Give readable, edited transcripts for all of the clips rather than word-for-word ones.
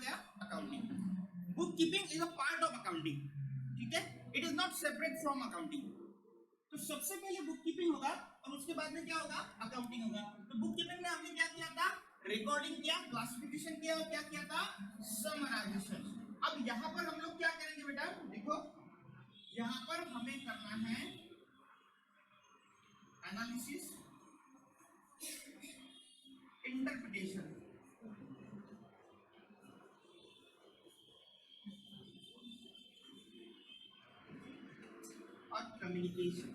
गया? Accounting. Book keeping is a part of accounting, ठीक है, it is not separate from accounting. तो सबसे पहले बुक कीपिंग होगा और उसके बाद में क्या होगा? अकाउंटिंग होगा। तो बुक कीपिंग में हमने क्या किया था? रिकॉर्डिंग किया, क्लासिफिकेशन किया और क्या किया था? समराइजेशन। अब यहां पर हम लोग क्या करेंगे बेटा? देखो यहां पर हमें करना है एनालिसिस, इंटरप्रिटेशन और कम्युनिकेशन।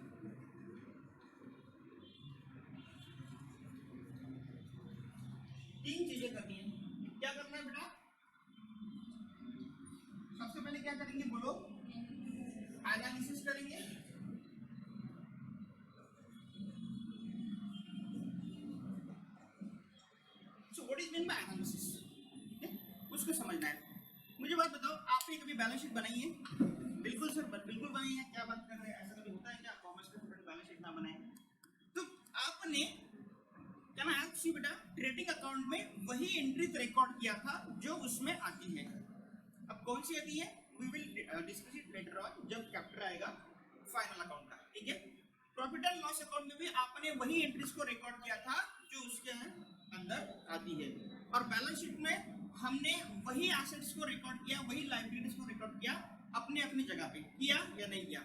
तीन चीजें करनी है। क्या करना है बेटा? सबसे पहले क्या करेंगे बोलो? एनालिसिस करेंगे, सो what is mean bye analysis, ठीक है, उसको समझना है। मुझे बात बताओ, आपने कभी बैलेंस शीट बनाई है? बिल्कुल सर, बिल्कुल बनाई है। क्या बात कर रहे हैं, ऐसा कभी होता है क्या कॉमर्स के स्टूडेंट बैलेंस शीट ना बनाए? तो आपने क्या मैं आज सी बेटा ट्रेडिंग अकाउंट में वही एंट्रीज रिकॉर्ड किया था जो उसमें आती है। अब कौन सी आती है? We will discuss it later on जब चैप्टर आएगा फाइनल अकाउंट का, ठीक है। प्रॉफिट एंड लॉस अकाउंट में भी आपने वही एंट्रीज को रिकॉर्ड किया था जो उसके अंदर आती है, और बैलेंस शीट में हमने वही एसेट्स को रिकॉर्ड किया, वही लायबिलिटीज को रिकॉर्ड किया अपने अपनी जगह पे। किया या नहीं किया?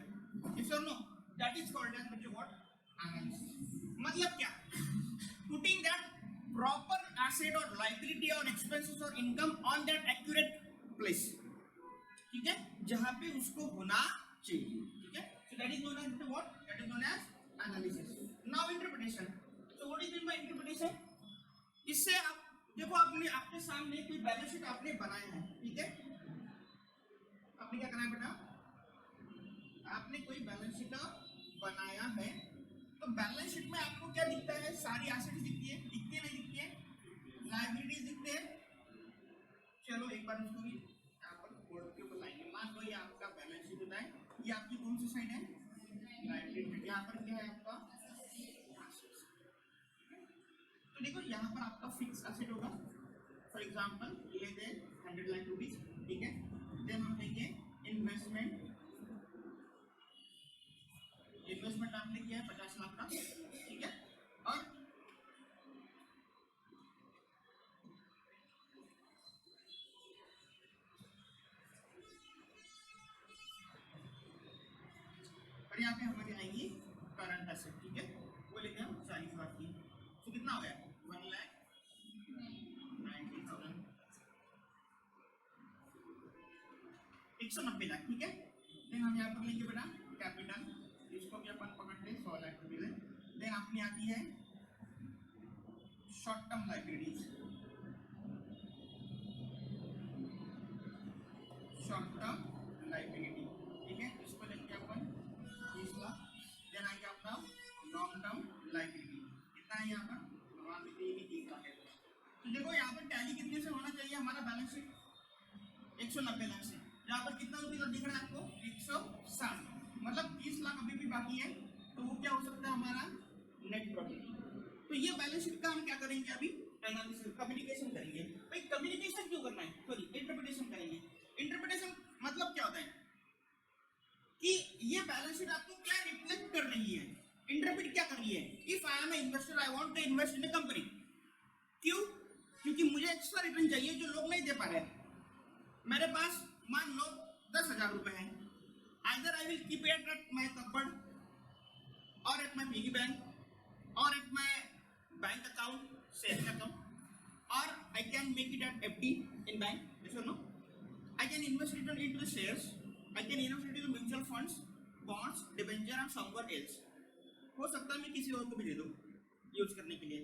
यस और no? That is called as what? Analysis. मतलब क्या? पुटिंग दैट प्रॉपर एसेट और लायबिलिटी और एक्सपेंसेस और income on that accurate place, ठीक है, जहां पे उसको होना चाहिए, ठीक है। So that is known as what? That is known as analysis. Now interpretation. So what is mean by interpretation? इससे आप देखो, आपने आपके सामने कोई बैलेंस शीट आपने बनाया है, ठीक है। आपने क्या करना है बेटा? आपने कोई बैलेंस शीट बनाया है, तो बैलेंस शीट में आपको क्या दिखता है? सारी एसेट्स दिखती है, दिखती है नहीं दिखती है? लायबिलिटीज दिखते हैं। चलो एक बार उसको भी यहाँ पर बोर्ड के ऊपर लाएंगे। मान लो ये आपका बैलेंस शीट होता है, ये आपकी कौन सी साइड है? लायबिलिटी। यहाँ पर क्या है आपका? तो देखो यहाँ पर आपका फिक्स एसेट होगा, फॉर एग्जांपल लेते हैं 100 लाख रुपीज, ठीक है। देन हम लेंगे इन्वेस्टमेंट। इन्वेस्टमेंट आपने किया है 50 लाख का, ठीक है। और यहाँ पे हमारी आएंगी करंट एसेट, ठीक है, वो लेते हैं हम 40 लाख की। तो कितना हो गया? 1,90,000, 190 लाख, ठीक है। देन हम यहाँ पर लेंगे बेटा कैपिटल, इसको भी अपन पकड़ ले 100 लाख रुपये। देन अपनी आती है short term liabilities, short term liability, ठीक है, इसको लेंगे अपन 30 लाख। देन आएंगे अपना लॉन्ग टर्म लाइबिलिटी, कितना है यहाँ पर? वहाँ पे 30 लाख है। तो देखो यहाँ पर टैली कितने से होना चाहिए हमारा बैलेंस शीट? 190 लाख से। यहाँ पर कितना रुपये दिख रहा है आपको? 160, मतलब 30 लाख अभी भी बाकी है, तो वो क्या हो सकता है हमारा? Net profit. तो ये बैलेंस शीट का हम क्या करेंगे अभी? एनालिसिस, कम्युनिकेशन करेंगे। भाई कम्युनिकेशन क्यों करना है? सॉरी, इंटरप्रिटेशन करेंगे। इंटरप्रिटेशन मतलब क्या होता है कि ये बैलेंस शीट आपको क्या रिफ्लेक्ट कर रही है, इंटरप्रेट क्या कर रही है? If I am a investor, I want to invest in a company. क्यों? क्योंकि मुझे एक्स्ट्रा रिटर्न चाहिए जो लोग नहीं दे पा रहे। मेरे पास मान लो 10,000 रुपए है, either I will keep it at my cupboard और एट माय पिगी बैंक और at my bank account, saving account, or I can make it at FD in bank. Yes or no? I can invest it into the shares. I can invest it into mutual funds, bonds, debenture and somewhere else. हो सकता है मैं किसी और को भी दे दूं use करने के लिए।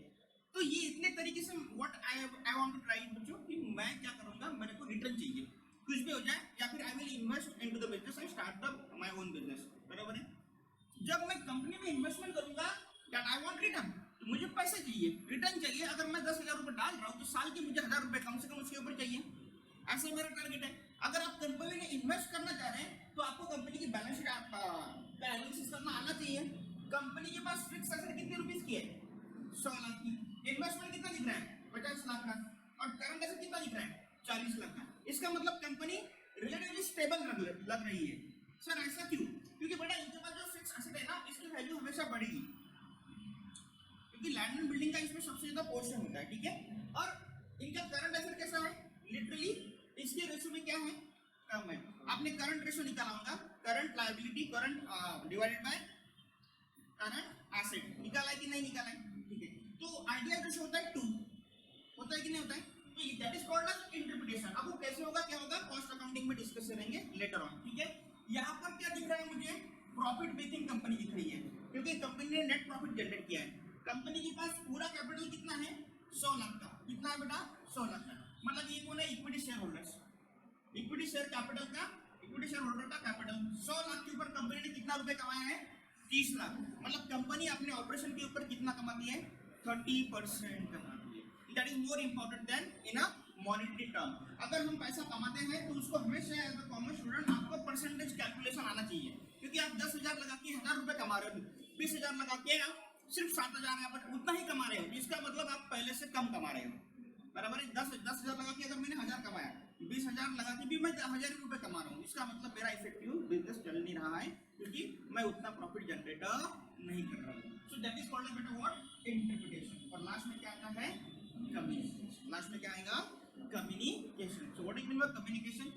तो ये इतने तरीके से what I want to try बच्चों कि मैं क्या करूंगा, मेरे को रिटर्न चाहिए कुछ भी हो जाए, या फिर I will invest into the business and start the my own business. बराबर है? जब मैं कंपनी में इन्वेस्टमेंट करूंगा दैट आई वांट रिटर्न, तो मुझे पैसे चाहिए, रिटर्न चाहिए। अगर मैं 10,000 रुपए डाल रहा हूँ तो साल के मुझे 1,000 रुपए कम से कम उसके ऊपर चाहिए। ऐसा मेरा टारगेट है। अगर आप कंपनी में इन्वेस्ट करना चाह रहे हैं तो आपको कंपनी की बैलेंस शीट एनालिसिस करना आना चाहिए। कंपनी के पास फिक्स एसेट कितने रुपीस की है? 100 लाख की। इन्वेस्टमेंट कितना दिख रहा है? 50 लाख का। और करंट एसेट कितना दिख रहा है? 40 लाख का। इसका मतलब कंपनी रिलेटिवली स्टेबल लग रही है। सर ऐसा क्यों? क्योंकि बेटा इनके पास जो फिक्स एसेट है ना, इसकी वैल्यू हमेशा बढ़ेगी, क्योंकि लैंड एंड बिल्डिंग का इसमें सबसे ज्यादा पोर्शन होता है, ठीक है। और इनका करंट एसेट कैसा है, लिटरली इसके रेशियो में क्या है, कम है। आपने करंट रेशियो निकाला होगा, current liability current divided by current asset, निकाला है कि नहीं निकाला है, ठीक है। तो आइडिया रेशियो होता है 2, होता है कि नहीं होता है, तो that is called as interpretation. अब वो कैसे होगा, क्या होगा, कॉस्ट अकाउंटिंग में डिस्कस करेंगे लेटर ऑन, ठीक है। यहाँ पर क्या दिख रहा है मुझे, प्रॉफिट मेकिंग कंपनी दिख रही है, क्योंकि कंपनी ने नेट प्रॉफिट जनरेट किया है। कंपनी के पास पूरा कैपिटल कितना है, 100 लाख का। कितना है बेटा, 100 लाख का। मतलब ये कौन है, equity share holders, equity share capital का, इक्विटी शेयर होल्डर का कैपिटल 100 लाख के ऊपर कंपनी ने कितना रुपए कमाया है, 30 लाख। मतलब कंपनी अपने ऑपरेशन के ऊपर कितना कमाती है, 30% कमाती है। That is more important than in a monetary term. अगर हम पैसा कमाते हैं तो उसको हमेशा एज अ कॉमर्स स्टूडेंट आपको परसेंटेज कैलकुलेशन आना चाहिए, क्योंकि आप 10,000 लगा के 1,000 रुपए कमा रहे हो, 20,000 लगा के आप सिर्फ 7,000 यहाँ पर उतना ही कमा रहे हो, इसका मतलब आप पहले से कम कमा रहे हो, बराबर है। 10,000 लगा के अगर मैंने 1,000 कमाया, 20,000 लगा के भी मैं 1,000 रुपए कमा रहा हूँ, इसका मतलब मेरा इफेक्टिव बिजनेस चल नहीं रहा है, क्योंकि मैं उतना प्रॉफिट जनरेट नहीं कर रहा हूँ। सो दैट इज कॉल्ड बेटा व्हाट, इंटरप्रिटेशन। और लास्ट में क्या आता है, कम्युनिकेशन। लास्ट में क्या आएगा, communication. So what is mean by communication,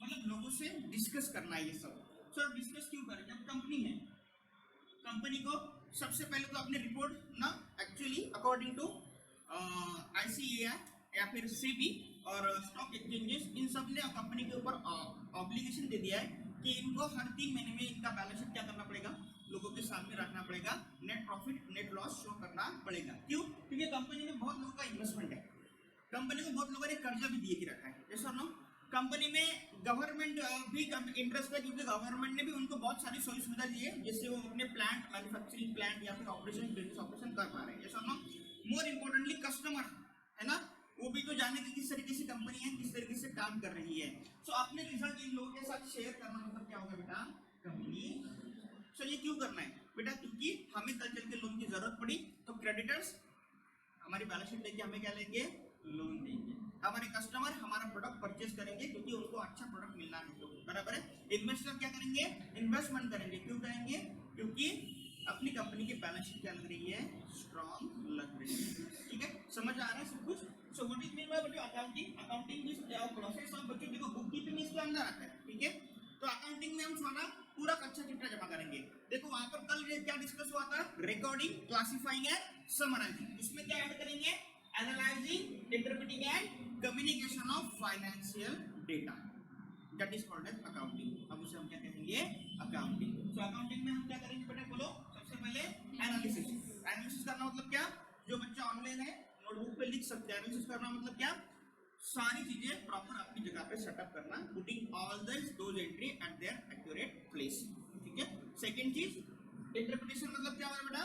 मतलब लोगों से डिस्कस करना है ये सब। सो डिस्कस क्यों करें, जब कंपनी है, कंपनी को सबसे पहले तो अपनी रिपोर्ट ना, एक्चुअली अकॉर्डिंग टू ICAI या फिर SEBI और स्टॉक एक्सचेंजेस, इन सब ने कंपनी के ऊपर ऑब्लिगेशन दे दिया है कि इनको हर 3 महीने में इनका बैलेंस शीट क्या करना पड़ेगा, लोगों के सामने रखना पड़ेगा, net profit net loss show करना पड़ेगा। क्यों? क्योंकि कंपनी में बहुत लोगों का इन्वेस्टमेंट है, कंपनी को बहुत लोगों ने कर्जा भी दिए रखा है, जैसा ना कंपनी में गवर्नमेंट भी इंटरेस्ट है, क्योंकि गवर्नमेंट ने भी उनको बहुत सारी सुविधा दी है, जिससे वो अपने प्लांट, मैन्युफैक्चरिंग प्लांट या फिर ऑपरेशन, बिजनेस ऑपरेशन कर पा रहे हैं, जैसा ना। मोर इम्पोर्टेंटली कस्टमर है ना, वो भी तो जाने की किस तरीके से कंपनी है, किस तरीके से काम कर रही है। सो अपने रिजल्ट इन लोगों के साथ शेयर करना मतलब क्या होगा बेटा, कंपनी। सो ये क्यों करना है बेटा, क्योंकि हमें कल चल के लोन की जरूरत पड़ी तो क्रेडिटर्स हमारी बैलेंस शीट लेके हमें क्या लेंगे, लोन देंगे। हमारे कस्टमर हमारा प्रोडक्ट परचेज करेंगे, क्योंकि उनको अच्छा प्रोडक्ट मिलना है, तो बराबर है। इन्वेस्टर क्या करेंगे, इन्वेस्टमेंट करेंगे। क्यों करेंगे, क्योंकि अपनी कंपनी की बैलेंस शीट क्या लग रही है, स्ट्रॉन्ग लग रही है, ठीक है। समझ आ रहा है सब कुछ। So what is mean by बच्चों accounting, accounting is process of, बच्चों देखो बुक कीपिंग इसके अंदर आता है, ठीक है। तो अकाउंटिंग में हम थोड़ा पूरा कच्चा चिट्ठा जमा करेंगे। देखो वहां पर कल क्या डिस्कस हुआ था, रिकॉर्डिंग, क्लासिफाइंग एंड समराइजिंग। इसमें क्या ऐड करेंगे, analysing, interpreting and communication of financial data, that is called as accounting. अब उसे हम क्या कहेंगे, अकाउंटिंग। सो अकाउंटिंग में हम क्या करेंगे बेटा, बोलो। सबसे पहले एनालिसिस। एनालिसिस करना मतलब क्या, जो बच्चा ऑनलाइन है नोटबुक पे लिख सकते हैं। एनालिसिस करना मतलब क्या, सारी चीजें प्रॉपर अपनी जगह पे सेटअप करना, putting all those entry eight there accurate place, ठीक है। सेकंड चीज इंटरप्रिटेशन, मतलब क्या होगा बेटा,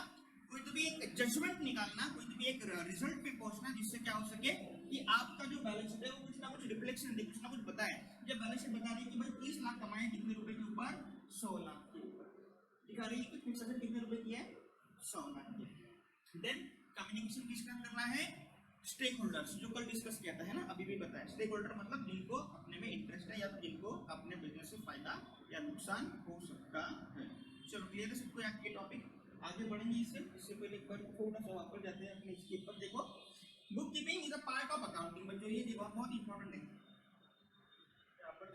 कोई तो भी एक जजमेंट निकालना, कोई तो भी एक रिजल्ट पे पहुंचना, जिससे क्या हो सके कि आपका जो बैलेंस शीट है वो कुछ ना कुछ रिफ्लेक्शन दे, कुछ ना कुछ बताए। जब बैलेंस शीट बता रही है कि भाई 30 लाख कमाए कितने रुपए के ऊपर, 100 लाख के ऊपर, दिखा रही है कि फिक्स एसेट कितने रुपए की है, 100 लाख की। देन कम्युनिकेशन किसका करना है, स्टेक होल्डर्स, जो कल डिस्कस किया था है ना, अभी भी बताया। स्टेक होल्डर मतलब जिनको अपने में इंटरेस्ट है या तो जिनको अपने बिजनेस से फायदा या नुकसान हो सकता है। चलो क्लियर है सबको यहाँ के टॉपिक, आगे बढ़ेंगे इससे पहले एक बार थोड़ा सा वापस जाते हैं अपने स्किप पर। देखो book keeping is a part of accounting, बच्चों ये देखो बहुत इंपॉर्टेंट है यहाँ पर।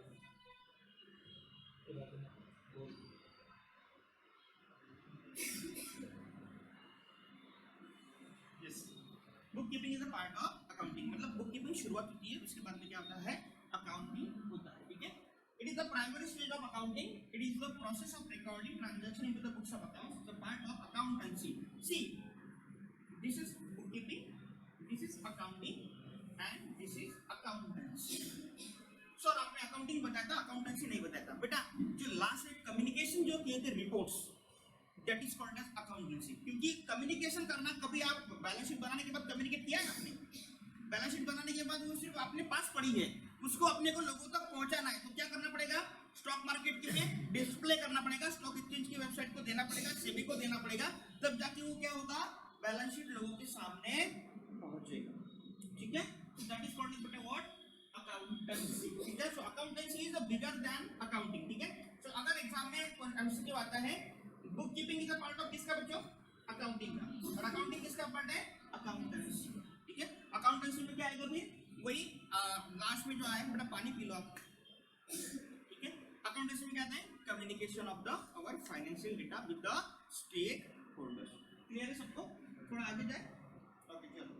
Yes, book keeping is a part of accounting, मतलब बुक कीपिंग शुरुआत होती है, उसके बाद में क्या होता है, अकाउंटिंग होता है, ठीक है। It is the primary stage of accounting, it is the process of recording transaction into the books of accounts, the part of accountancy. See this is book keeping, this is accounting and this is accountancy. Sir आपने accounting बताया था, accountancy नहीं बताया था बेटा। जो last में communication जो किए थे reports, that is called as accountancy. क्योंकि कम्युनिकेशन करना, कभी आप बैलेंस शीट बनाने के बाद कम्युनिकेट किया है आपने, बैलेंस शीट बनाने के बाद वो सिर्फ अपने पास पड़ी है, उसको अपने को लोगों तक पहुंचाना है, तो क्या करना पड़ेगा, स्टॉक मार्केट के लिए डिस्प्ले करना पड़ेगा, स्टॉक एक्सचेंज की वेबसाइट को देना पड़ेगा, सेबी को देना पड़ेगा, तब जाके वो क्या होगा, बैलेंस शीट लोगों के सामने पहुंचेगा, ठीक है। That is called what, accounting. ठीक है। So accountancy is bigger than accounting, ठीक है। सो अगर एग्जाम में एमसीक्यू आता है bookkeeping is a part of किसका बच्चों, अकाउंटिंग का, और अकाउंटिंग किसका पार्ट है, अकाउंटेंसी, ठीक है। अकाउंटेंसी में क्या आएगा भी वही लास्ट में जो आया बेटा पानी पी लो आप, ठीक है। अकाउंटेंसी में क्या आता है, communication of the our financial data with the stakeholders. Clear है सबको, थोड़ा आगे जाए, ओके चलो।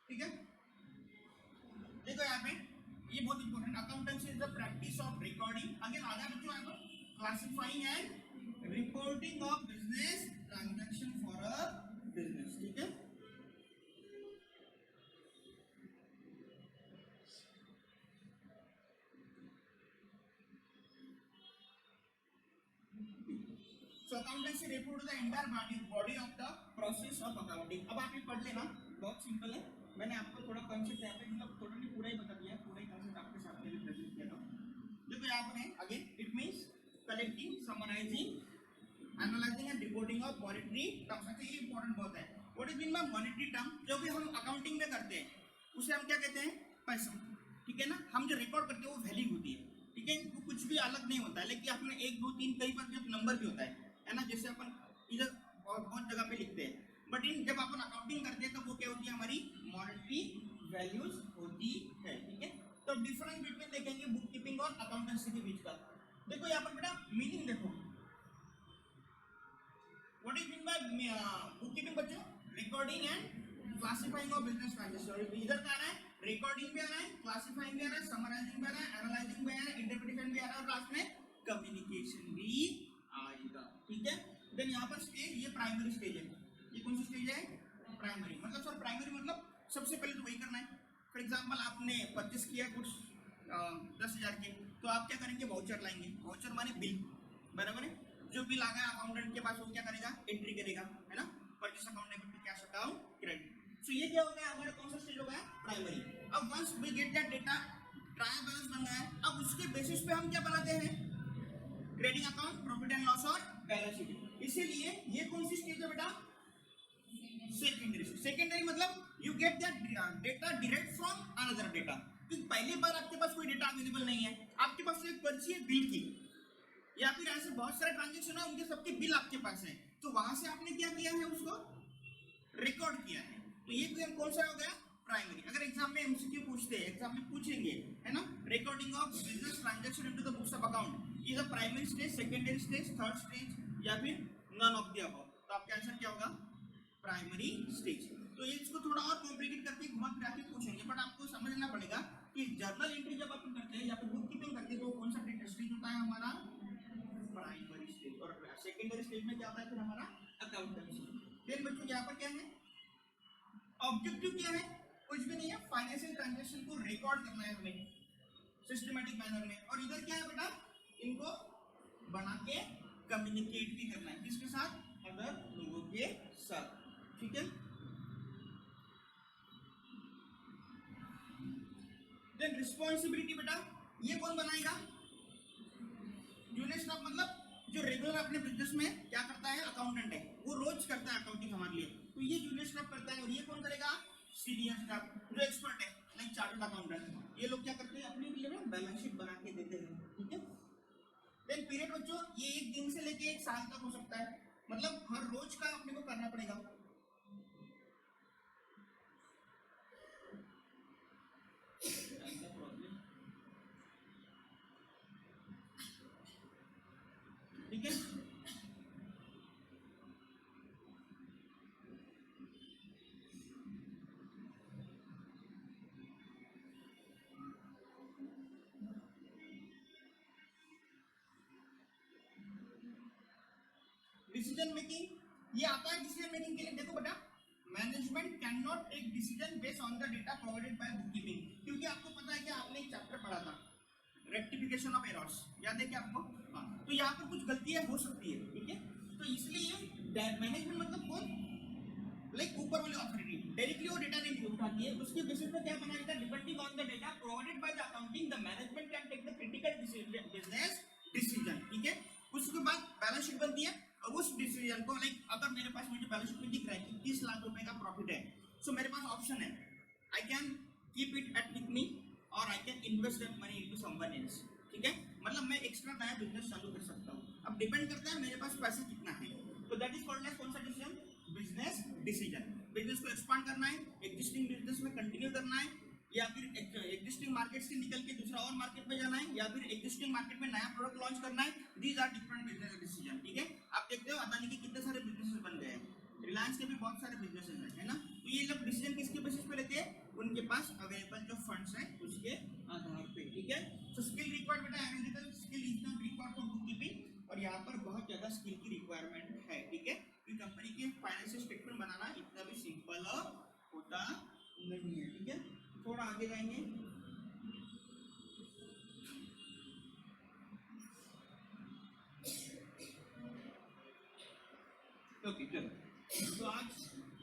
ठीक है, देखो यहाँ पे ये बहुत important, accountancy is the practice of recording, again आधा बच्चों यहाँ पर classifying and reporting of business transaction for a business, ठीक है। So accountancy refer to the entire body of the process of accounting। अब आप ये पढ़ लेना, बहुत सिंपल है, मैंने आपको थोड़ा कॉन्सेप्ट यहाँ पे मतलब थोड़ा नहीं पूरा ही बता दिया, पूरा ही कॉन्सेप्ट आपके सामने भी प्रेजेंट किया था। देखो यहाँ पर है again, it means collecting, summarising, analysing and reporting of monetary terms. अच्छा ये इंपॉर्टेंट बहुत है, what is mean by monetary term, जो भी हम अकाउंटिंग में करते हैं उसे हम क्या कहते हैं, पैसा, ठीक है ना। हम जो रिकॉर्ड करते हैं वो वैल्यू होती है, ठीक है, वो कुछ भी अलग नहीं होता है, लेकिन आपने 1 2 3 कई बार जब नंबर भी होता है ना, जैसे अपन इधर बहुत जगह पे लिखते हैं, बट इन जब अपन अकाउंटिंग करते हैं तो वो क्या होती है, हमारी मॉनेटरी वैल्यूज होती है, ठीक है। तो डिफरेंस बिटवीन देखेंगे बुक कीपिंग और अकाउंटेंसी के बीच का। देखो यहाँ पर बेटा मीनिंग देखो, what is mean by bookkeeping बच्चों, recording and classifying of business transaction. इधर क्या आ रहा है, रिकॉर्डिंग भी आ रहा है, क्लासिफाइंग भी आ रहा है, समराइजिंग भी आ रहा है, एनालाइजिंग भी आ रहा है, इंटरप्रिटेशन भी आ रहा है, और लास्ट में कम्युनिकेशन भी आएगा, ठीक है। देन यहाँ पर स्टेज, ये प्राइमरी स्टेज है, ये कौन सी स्टेज है, प्राइमरी, मतलब सर प्राइमरी मतलब सबसे पहले तो वही करना है। फॉर एग्जाम्पल आपने परचेस किया कुछ 10,000 के, तो आप क्या करेंगे, वाउचर लाएंगे, वाउचर माने बिल, बराबर है। जो बिल आ गया अकाउंटेंट के पास वो क्या करेगा, एंट्री करेगा, है ना, purchase account debit to cash account credit. So ये क्या हो गया, हमारा कौन सा स्टेज हो गया, प्राइमरी। अब once we get that data, trial balance बन गया है, अब उसके बेसिस पे हम क्या बनाते हैं, trading account, profit and loss और बैलेंस शीट। इसीलिए ये कौन सी स्टेज है बेटा, सेकेंडरी। सेकेंडरी मतलब you get that data direct from another data, क्योंकि पहली बार आपके पास कोई डेटा अवेलेबल नहीं है, आपके पास एक पर्ची है बिल की, या फिर ऐसे बहुत सारे ट्रांजेक्शन है उनके सबके बिल आपके पास है, तो वहां से आपने क्या किया है, उसको रिकॉर्ड किया है, तो ये कौन सा हो गया, प्राइमरी। अगर एग्जाम में एमसीक्यू पूछते हैं, एग्जाम में पूछेंगे, है ना, recording of business transaction into the books of account is a primary stage, secondary stage, third stage, या फिर नन ऑफ द अबव, तो आपका आंसर क्या होगा, प्राइमरी स्टेज। तो इसको थोड़ा और कॉम्प्लिकेट करके घुमा फिरा के पूछेंगे, बट आपको समझना पड़ेगा कि जर्नल एंट्री जब अपन करते हैं या फिर बुक कीपिंग करते हैं तो कौन सा स्टेज होता है हमारा, प्राइमरी स्टेज, और सेकेंडरी स्टेज में क्या होता है फिर हमारा अकाउंटेंसी। देन बच्चों यहाँ पर क्या है, ऑब्जेक्टिव क्या है, कुछ भी नहीं है, फाइनेंशियल ट्रांजैक्शन को रिकॉर्ड करना है हमें सिस्टमैटिक मैनर में, और इधर क्या है बेटा, इनको बना के कम्युनिकेट भी करना है, किसके साथ, अदर लोगों के साथ, ठीक है। देन रिस्पॉन्सिबिलिटी बेटा, ये कौन बनाएगा, जूनियर स्टाफ, मतलब जो रेगुलर अपने बिजनेस में क्या करता है, अकाउंटेंट है, वो रोज करता है अकाउंटिंग हमारे लिए, तो ये जूनियर स्टाफ करता है, और ये कौन करेगा, सीनियर स्टाफ जो एक्सपर्ट है लाइक चार्टर्ड अकाउंटेंट, ये लोग क्या करते हैं, अपने लिए बैलेंस शीट बना के देते हैं, ठीक है। देन पीरियड बच्चों, ये 1 दिन से लेके 1 साल तक हो सकता है, मतलब हर रोज का अपने को करना पड़ेगा, ठीक है। डिसीजन मेकिंग, ये आता है डिसीजन मेकिंग के लिए, देखो बेटा, management cannot take decision based on the data provided by bookkeeping, क्योंकि आपको पता है कि आपने एक चैप्टर पढ़ा था रेक्टिफिकेशन ऑफ एरर्स, याद है क्या आपको, हाँ, तो यहाँ पर कुछ गलतियां हो सकती है, ठीक है, तो इसलिए मैनेजमेंट मतलब कौन, लाइक ऊपर वाली अथॉरिटी डायरेक्टली वो डेटा नहीं उठाती है, उसके बेसिस पे क्या बनाएगा, depending on the data provided by the accounting the management can take the critical business decision, ठीक है। उसके बाद बैलेंस शीट बनती है, उस डिसीजन को लाइक अगर मेरे पास मुझे बैलेंस शीट में दिख रहा है कि 30 लाख रुपए का प्रॉफिट है, सो मेरे पास ऑप्शन है, I can keep it at with me और I can invest that money into someone else. ठीक है, मतलब मैं एक्स्ट्रा नया बिजनेस चालू कर सकता हूँ। अब डिपेंड करता है मेरे पास पैसा कितना है। तो दैट इज कॉल्ड एज कौन सा डिसीजन? Business decision. बिजनेस को एक्सपांड करना है, एक्जिस्टिंग बिजनेस में कंटिन्यू करना है, या फिर एग्जिस्टिंग मार्केट से निकल के दूसरा और मार्केट में जाना है, या फिर एग्जिस्टिंग मार्केट में नया प्रोडक्ट लॉन्च करना है। These are different business decision. ठीक है, आप देखते हो अदानी के कितने सारे बिजनेसेस बन गए हैं, रिलायंस के भी बहुत सारे बिजनेसेस हैं, है ना। तो ये लोग डिसीजन किसके बेसिस पे लेते हैं? उनके पास अवेलेबल जो फंड्स हैं उसके आधार पे। ठीक है, सो स्किल रिक्वायर्ड बेटा, analytical skill is not required for book keeping, और यहाँ पर बहुत ज्यादा स्किल की रिक्वायरमेंट है। ठीक है, क्योंकि कंपनी के फाइनेंशियल स्टेटमेंट बनाना इतना भी सिंपल होता नहीं है। ठीक है, थोड़ा आगे जाएंगे। ओके चलो, तो आज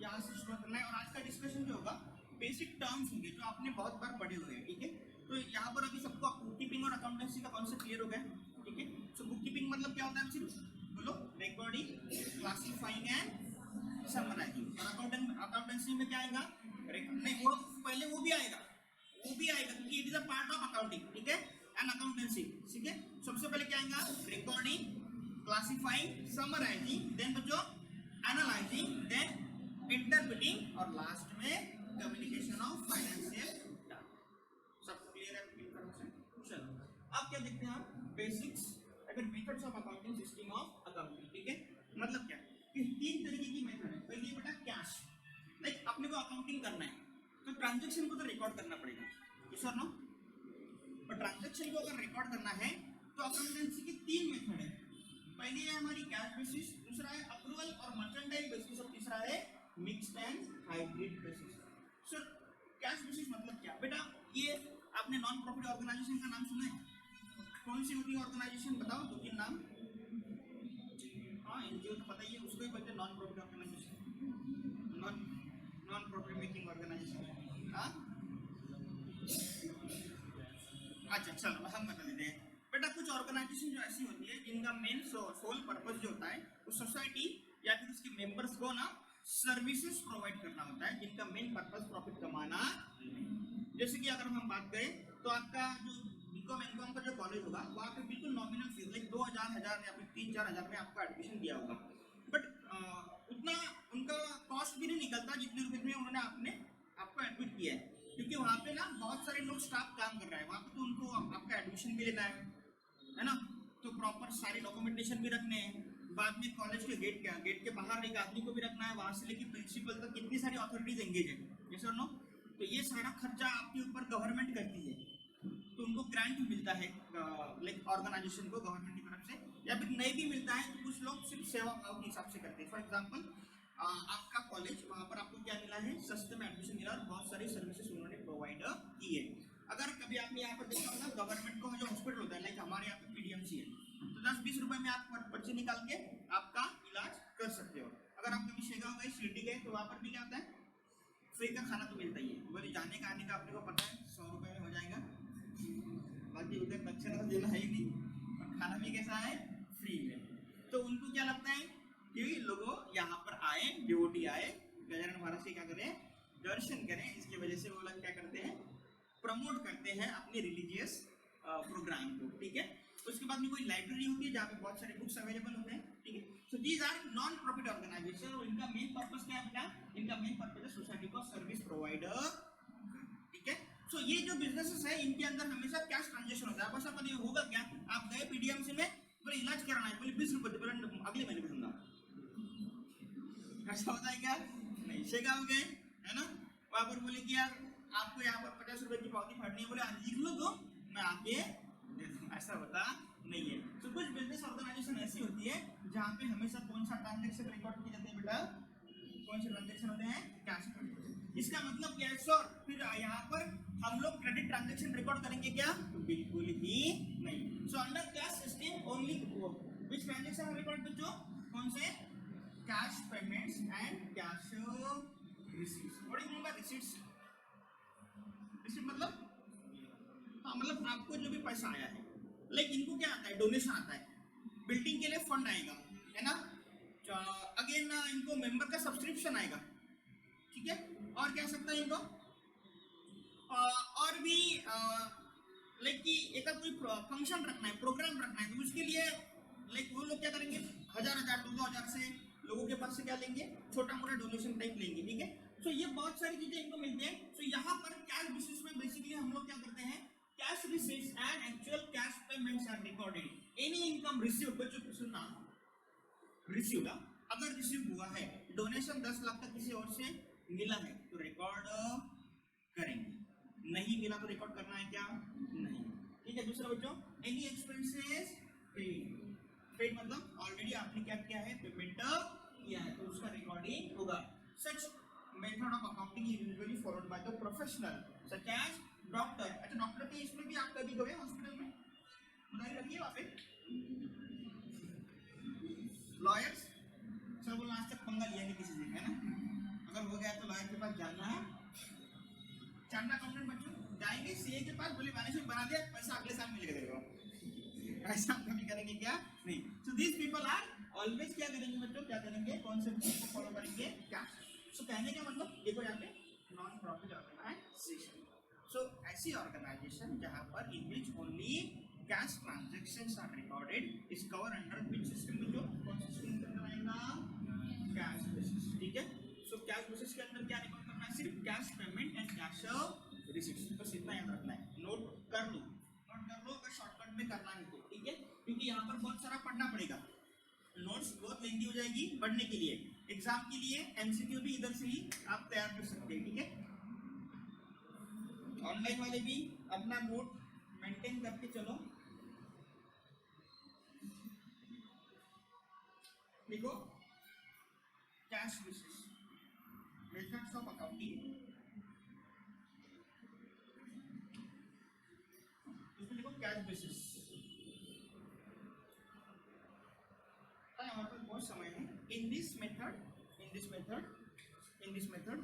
यहाँ से शुरू करना है और आज का डिस्कशन जो होगा बेसिक टर्म्स होंगे जो आपने बहुत बार पढ़े हुए हैं। ठीक है, तो यहाँ पर अभी सबको बुक कीपिंग और अकाउंटेंसी का कॉन्सेप्ट क्लियर हो गया। ठीक है, सो बुक कीपिंग मतलब क्या होता है सिर्फ बोलो? Recording, classifying and summarising. और अकाउंटेंसी में क्या आएगा? नहीं, वो पहले वो भी आएगा क्योंकि it is a part of accounting. ठीक है, एंड अकाउंटेंसी। ठीक है, सबसे पहले क्या आएगा? रिकॉर्डिंग, क्लासिफाइंग, समराइजिंग, देन बच्चों एनालाइजिंग, देन इंटरप्रेटिंग, और लास्ट में कम्युनिकेशन ऑफ फाइनेंशियल डाटा। सब क्लियर है इन्फॉर्मेशन? चलो, अब क्या देखते हैं आप? बेसिक्स अगर methods of accounting, system of accounting. ठीक है, मतलब क्या कि 3 तरीके की मेथड है। पहली बेटा कैश, लाइक अपने को अकाउंटिंग करना है तो ट्रांजैक्शन को तो रिकॉर्ड करना पड़ेगा, यस और नो। और ट्रांजैक्शन को अगर रिकॉर्ड करना है तो अकाउंटेंसी की 3 मेथड है। पहली है हमारी कैश बेसिस, दूसरा है अप्रूवल और मर्चेंडाइज बेसिस, और तीसरा है mixed and hybrid basis. Sir cash basis मतलब क्या बेटा? ये आपने नॉन प्रॉफिट ऑर्गेनाइजेशन का नाम सुना है? कौन सी होती है ऑर्गेनाइजेशन? बताओ 2-3 नाम। हाँ, एनजीओ तो पता ही है, उसको ही बोलते हैं non profit organisation, non profit making organisation. हाँ, अच्छा चलो हम बता देते हैं बेटा। कुछ ऑर्गेनाइजेशन जो ऐसी होती है जिनका मेन सोल पर्पस जो होता है वो सोसाइटी या फिर उसके मेंबर्स को ना सर्विसेज प्रोवाइड करना होता है, जिनका मेन पर्पस प्रॉफिट कमाना। जैसे कि अगर हम बात करें तो आपका जो बीकॉम एमकॉम का जो कॉलेज होगा वहाँ पे बिल्कुल नॉमिनल फीस लाइक 2000 या फिर 3-4 हज़ार में आपका एडमिशन दिया होगा, बट उतना उनका कॉस्ट भी नहीं निकलता जितने रुपए में उन्होंने आपको एडमिट किया है, क्योंकि वहाँ पे ना बहुत सारे लोग स्टाफ काम कर रहे हैं वहाँ पे, तो उनको आपका एडमिशन भी लेना है ना। तो प्रॉपर सारे डॉक्यूमेंटेशन भी रखने हैं, बाद में कॉलेज के गेट के बाहर एक आदमी को भी रखना है, वहाँ से लेकर प्रिंसिपल तक कितनी सारी अथॉरिटीज एंगेज है, यस और नो। तो ये सारा खर्चा आपके ऊपर गवर्नमेंट करती है, तो उनको ग्रांट मिलता है लाइक ऑर्गेनाइजेशन को गवर्नमेंट की तरफ से, या फिर नहीं भी मिलता है तो कुछ लोग सिर्फ सेवा भाव के हिसाब से करते हैं। फॉर एग्जाम्पल आपका कॉलेज, वहाँ पर आपको क्या मिला है? सस्ते में एडमिशन मिला और बहुत सारी सर्विसेज उन्होंने प्रोवाइड की है। अगर कभी आपने यहाँ पर देखा होगा गवर्नमेंट को जो हॉस्पिटल होता है लाइक हमारे यहाँ पे पीडीएमसी है, तो 10-20 रुपए में आप पर्ची निकाल के आपका इलाज कर सकते हो। अगर आप कभी शेगांव गए, शिरडी गए, तो वहाँ पर भी क्या होता है? फ्री का खाना तो मिलता ही है, बोले जाने का आने का अपने को पता है 100 रुपये में हो जाएगा, बाकी उधर दक्षिणा तो देना है ही नहीं, और खाना भी कैसा है? फ्री में। तो उनको क्या लगता है कि लोगों यहाँ पर आए, डिवोटी आए, गजानन महाराज से क्या करें? दर्शन करें। इसकी वजह से वो लोग क्या करते हैं? प्रमोट करते हैं अपने रिलीजियस प्रोग्राम को। ठीक है, उसके बाद में कोई लाइब्रेरी होती है जहाँ पे बहुत सारे बुक्स अवेलेबल होते हैं। ठीक है, so these are non profit organisation, और इनका मेन पर्पस क्या है बेटा? इनका मेन पर्पस है सोसाइटी को सर्विस प्रोवाइडर। ठीक है, सो ये जो बिजनेसेस है इनके अंदर हमेशा कैश ट्रांजेक्शन होता है। बस आप होगा क्या? आप गए पीडीएमसी में, बोले इलाज कराना है, बोले 20 रुपये, बोले अगले महीने दूंगा, ऐसा होता है क्या? नहीं। शेगांव गए, है ना, वहाँ पर बोले कि यार आपको यहाँ पर 50 रुपए की पावती फाड़नी है, बोले लिख लो तो मैं आके दे दूँ, ऐसा होता नहीं है। तो कुछ बिजनेस ऑर्गेनाइजेशन ऐसी होती है जहाँ पे हमेशा कौन सा ट्रांजेक्शन रिकॉर्ड किए जाते हैं बेटा? कौन से ट्रांजेक्शन होते हैं? Cash transaction. इसका मतलब क्या है सर? फिर यहाँ पर हम लोग क्रेडिट ट्रांजेक्शन रिकॉर्ड करेंगे क्या? तो बिल्कुल ही नहीं। So under cash system only which transaction are record बच्चों? कौन से? Cash payments and cash receipts. What do you mean by receipts? Receipt मतलब हाँ, मतलब आपको जो भी पैसा आया है, लाइक इनको क्या आता है? डोनेशन आता है, बिल्डिंग के लिए फंड आएगा, है ना, मेंबर का सब्सक्रिप्शन आएगा, ठीक है। और क्या सकता है इनको और भी लाइक कि एक कोई फंक्शन रखना है, प्रोग्राम रखना है, तो उसके लिए लाइक वो लोग क्या करेंगे, 1000 दो हजार से लोगों के पास से क्या लेंगे, छोटा मोटा डोनेशन टाइप लेंगे, ठीक है। तो ये बहुत सारी चीजें इनको मिलती है। तो यहाँ पर कैश बेसिस में बेसिकली हम लोग क्या करते हैं, cash receives and actual cash payments are recorded. Any income receive, बच्चों सुनना, रिसीव अगर रिसीव हुआ है, डोनेशन 10 लाख का किसी और से मिला है तो रिकॉर्ड करेंगे, नहीं मिला तो रिकॉर्ड करना है क्या, नहीं, ठीक है। दूसरा बच्चों, एनी एक्सपेंसेस पेड मतलब ऑलरेडी आपने क्या किया है, पेमेंट किया है, तो उसका रिकॉर्डिंग होगा। Such method of accounting is usually followed by the professional such as doctor. अच्छा, डॉक्टर के इसमें भी आप कभी गए हॉस्पिटल में, उधारी रखिए वहां पे, लॉयर्स सर बोला आज तक पंगा लिया नहीं किसी से, है ना, अगर हो गया तो लॉयर के पास जाना है, चार्टर्ड अकाउंटेंट बच्चों जाएंगे सीए के पास, बोले मैंने सिर्फ बना दिया, पैसा अगले साल मिलेगा तेरे को, ऐसा हम कभी करेंगे क्या, नहीं। So this people are always क्या करेंगे बच्चों, क्या करेंगे, कॉन्सेप्ट को फॉलो करेंगे, क्या। सो कहने का मतलब देखो यहाँ पे नॉन प्रॉफिट ऑर्गेनाइजेशन, सो ऐसी ऑर्गेनाइजेशन जहाँ पर in which only cash transactions are recorded is cover under which system, में जो कौन सा सिस्टम के अंदर आएगा, कैश बेसिस, ठीक है। सो कैश बेसिस के अंदर क्या रिकॉर्ड करना है, सिर्फ cash payment and cash receipts, बस इतना याद रखना है, नोट कर लो, अगर शॉर्टकट में करना है तो, ठीक है, क्योंकि यहाँ पर बहुत सारा पढ़ना पड़ेगा, नोट्स बहुत लेंथी हो जाएगी पढ़ने के लिए, एग्जाम के लिए एमसीक्यू भी इधर से ही आप तैयार कर सकते हैं, ठीक है। ऑनलाइन वाले भी अपना नोट मेंटेन करके चलो, देखो cash basis methods of accounting, इसमें देखो कैश बेसिस, यहाँ पर बहुत समय है। इन this method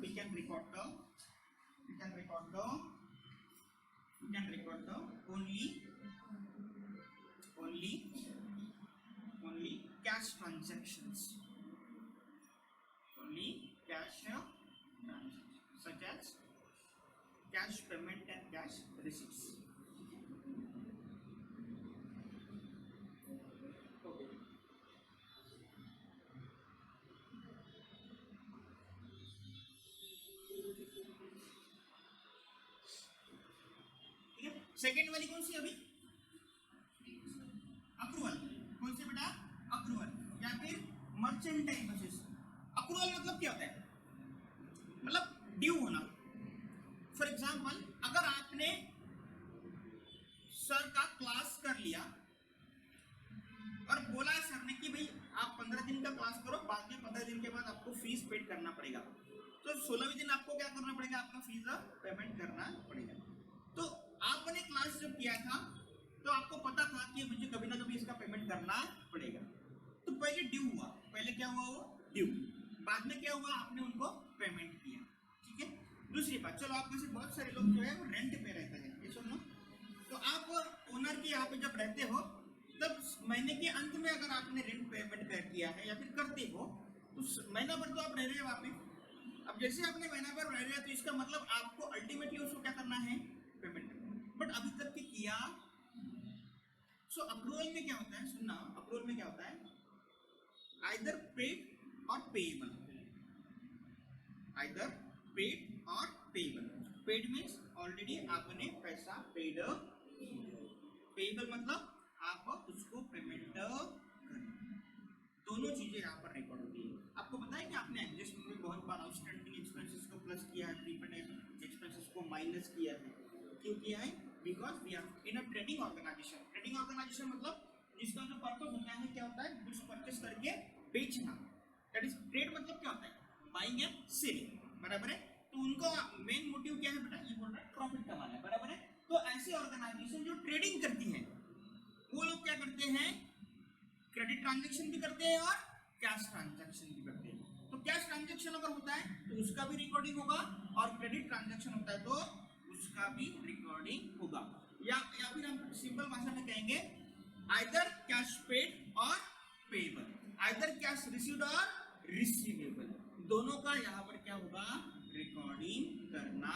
we can record the only cash transactions, such as cash payment and cash receipts, okay। Second वाली कौन सी अभी, अप्रूवल, कौन सी बेटा, अप्रूवल, या फिर मर्चेंटाइल बेसिस। अप्रूवल मतलब क्या होता है, मतलब ड्यू होना। फॉर एग्जांपल अगर आपने सर का क्लास कर लिया और बोला सर ने कि भाई आप 15 दिन का क्लास करो, बाद में 15 दिन के बाद आपको फीस पेड करना पड़ेगा, तो 16वें दिन आपको क्या करना पड़ेगा, आपका फीस पेमेंट करना पड़ेगा। तो आपने क्लास जब किया था तो आपको पता था कि मुझे कभी ना कभी इसका पेमेंट करना पड़ेगा, तो पहले ड्यू हुआ, पहले क्या हुआ, वो ड्यू, बाद में क्या हुआ, आपने उनको पेमेंट किया, ठीक है। दूसरी बात, चलो आप में से बहुत सारे लोग जो है वो रेंट पे रहते हैं, ये सुनो, तो आप ओनर के यहाँ पे जब रहते हो तब महीने के अंत में अगर आपने रेंट पेमेंट कर किया है या फिर करते हो तो महीना भर तो आप रह रहे हो वहाँ पे, अब जैसे आपने महीना भर रह रहे हो तो इसका मतलब आपको अल्टीमेटली उसको क्या करना है, पेमेंट, बट अभी तक के किया। सो अप्रूवल में क्या होता है, सुनना, अप्रूवल में क्या होता है, आइदर पेड और पेएबल, आइदर पेड और पेएबल। पेड मीन्स ऑलरेडी आपने पैसा पेड, पेएबल मतलब आप उसको पेमेंट कर, दोनों चीजें यहाँ पर रिकॉर्ड होती है। आपको पता है कि आपने एडजस्टमेंट में बहुत बार आउटस्टैंडिंग एक्सपेंसेस को प्लस किया है, प्रीपेड एक्सपेंसेस को माइनस किया है, क्यों किया है, because we are in a trading organisation. Trading organisation मतलब जिसका जो पर्पस होता है क्या होता है, गुड्स परचेस करके बेचना, दैट इज ट्रेड। मतलब क्या होता है, बाइंग एंड सेलिंग, बराबर है। तो उनका मेन मोटिव क्या है बेटा, ये बोल रहा है प्रॉफिट कमाना है, बराबर है। तो ऐसी ऑर्गेनाइजेशन जो ट्रेडिंग करती है वो लोग क्या करते हैं, क्रेडिट ट्रांजैक्शन भी करते हैं और कैश ट्रांजैक्शन भी करते हैं। तो कैश ट्रांजैक्शन अगर होता है तो उसका भी रिकॉर्डिंग होगा, और क्रेडिट ट्रांजैक्शन होता है तो उसका भी रिकॉर्डिंग होगा। या फिर हम सिंपल भाषा में कहेंगे आइदर कैश पेड और पेएबल, आइदर कैश रिसीव्ड और रिसीवेबल। दोनों का यहाँ पर क्या होगा, रिकॉर्डिंग करना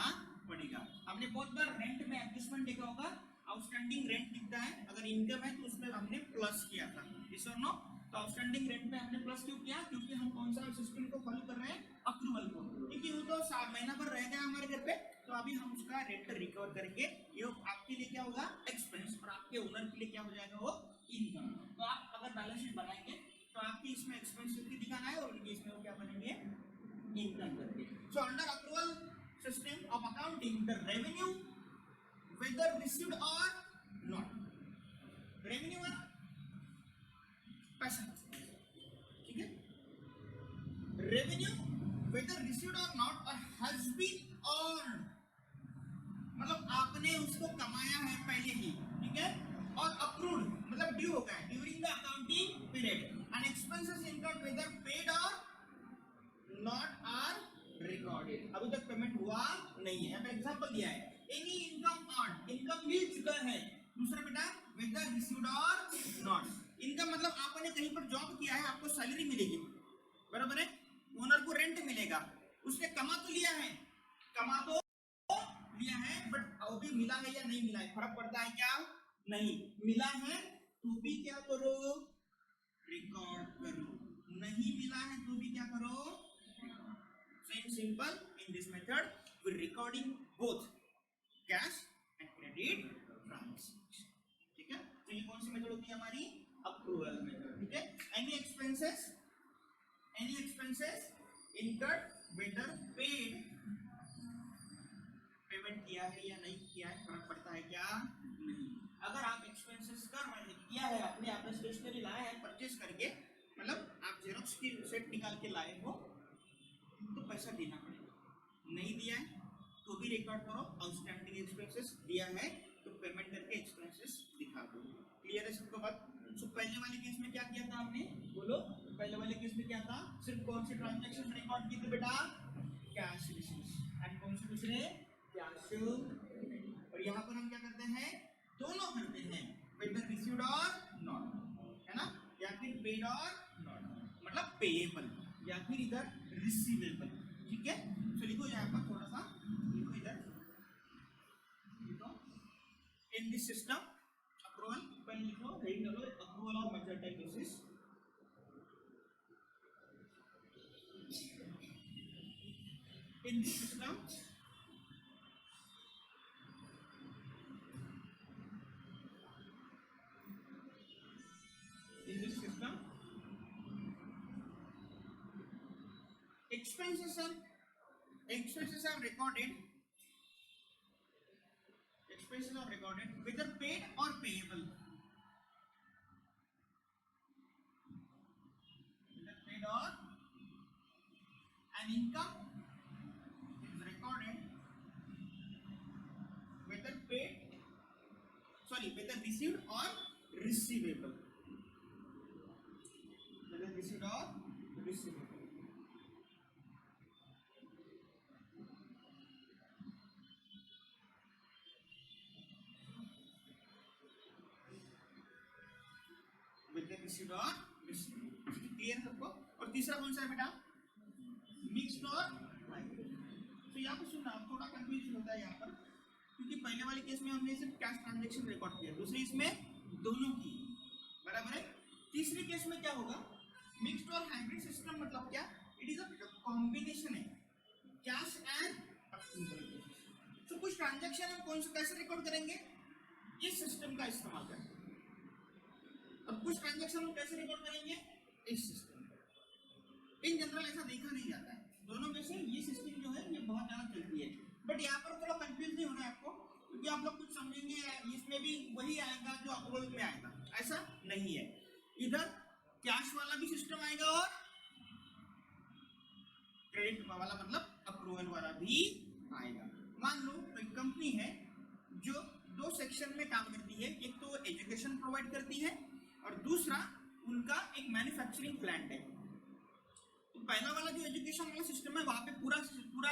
पड़ेगा। आपने बहुत बार रेंट में एडजस्टमेंट देखा होगा, आउटस्टैंडिंग रेंट दिखता है, अगर इनकम है तो उसमें हमने प्लस किया था, यस और नो। तो आउटस्टैंडिंग रेंट में हमने प्लस क्यों किया, क्योंकि हम कौन सा सिस्टम को फॉलो कर रहे हैं, अक्रूवल को, क्योंकि वो तो महीना भर रह गया हमारे घर पे, तो अभी हम उसका रेंट रिकवर करेंगे। ये आपके लिए क्या होगा, एक्सपेंस, और आपके ओनर के लिए क्या हो जाएगा, वो इनकम। तो आप अगर बैलेंस शीट बनाएंगे तो आपकी इसमें एक्सपेंस भी दिखाना है और उनकी इसमें वो क्या बनेंगे, इनकम करके। So under accrual system of accounting the revenue whether received और नॉट, रेवेन्यू है पैसा, ठीक है, रेवेन्यू वेदर रिसीव्ड और नॉट और हैज बीन अर्न्ड, मतलब आपने उसको कमाया है पहले ही, ठीक है, और अप्रूव्ड मतलब ड्यू हो गया है during the accounting period, and expenses incurred whether paid और नॉट आर रिकॉर्डेड, अभी तक पेमेंट हुआ नहीं है। यहाँ पे एग्जांपल दिया है, एनी इनकम अर्न, इनकम मिल चुका है। दूसरा बेटा वेदर रिसीव्ड और नॉट, इनकम मतलब आपने कहीं पर जॉब किया है, आपको सैलरी मिलेगी, बराबर है, ओनर को रेंट मिलेगा, उसने कमा तो लिया है, कमा तो लिया है, बट अभी मिला है या नहीं मिला है, फर्क पड़ता है क्या, नहीं मिला है तो भी क्या करो, रिकॉर्ड करो, नहीं मिला है तो भी क्या करो, same simple in this method we recording both cash and credit transaction, ठीक है। तो ये कौन सी मेथड होती है हमारी, अक्रूवल मेथड, ठीक है। Any expenses incurred whether paid, payment किया है या नहीं किया है, फर्क पड़ता है क्या, नहीं। अगर आप एक्सपेंसेस कर रहे हैं, किया है, आपने स्टेशनरी लाया है परचेस करके, मतलब आप जेरोक्स की सेट निकाल के लाए हो तो पैसा देना पड़ेगा, नहीं दिया है तो भी रिकॉर्ड करो, आउटस्टैंडिंग एक्सपेंसेस, दिया है तो पेमेंट करके एक्सपेंसेस दिखा दो। क्लियर है सबको बात। तो पहले वाले केस में क्या किया था आपने, बोलो, पहले वाले केस में क्या था, सिर्फ कौन से ट्रांजैक्शन रिकॉर्ड किए थे बेटा, कैश रिसीव्स, एंड कौन से दूसरे, कैश पेमेंट। और यहाँ पर हम क्या करते हैं, दोनों करते हैं, वेदर रिसीव्ड और नॉट, है ना, या फिर पेड और नॉट, मतलब पेएबल या फिर इधर रिसीवेबल, ठीक है। तो लिखो यहाँ पर थोड़ा सा, लिखो इधर, लिखो इन दिस सिस्टम अप्रूवल, पहले लिखो हेडिंग डालो approval of mercantile basis, in this system expenses are recorded whether paid or payable, whether paid or, an income is recorded whether received or receivable, whether received or receivable, whether received or receivable, clear सबको। और तीसरा कौन सा है बेटा, mixed और hybrid. तो यहाँ पर सुनना थोड़ा कंफ्यूजन होता है यहाँ पर, क्योंकि पहले वाले केस में हमने सिर्फ कैश ट्रांजैक्शन रिकॉर्ड किया, दूसरे इसमें दोनों की, बराबर है। तीसरे केस में क्या होगा, मिक्स्ड और हाइब्रिड सिस्टम, मतलब क्या, इट इज अ कॉम्बिनेशन है कैश एंड अक्रूवल। तो कुछ ट्रांजैक्शन हम कौन से कैसे रिकॉर्ड करेंगे, इस सिस्टम का इस्तेमाल करके, और कुछ ट्रांजैक्शन हम कैसे रिकॉर्ड करेंगे, इस सिस्टम। इन जनरल ऐसा देखा नहीं जाता है, दोनों में से ये सिस्टम जो है ये बहुत ज्यादा चलती है, बट यहाँ पर थोड़ा कंफ्यूज नहीं होना है आपको, क्योंकि आप लोग कुछ समझेंगे इसमें भी वही आएगा जो अप्रूवल में आएगा, ऐसा नहीं है। इधर कैश वाला भी सिस्टम आएगा और क्रेडिट वाला मतलब अप्रूवल वाला भी आएगा। मान लो कोई कंपनी है जो दो सेक्शन में काम करती है, एक तो एजुकेशन प्रोवाइड करती है और दूसरा उनका एक मैन्युफैक्चरिंग प्लांट है। तो पहला वाला जो एजुकेशन वाला सिस्टम है, वहां पे पूरा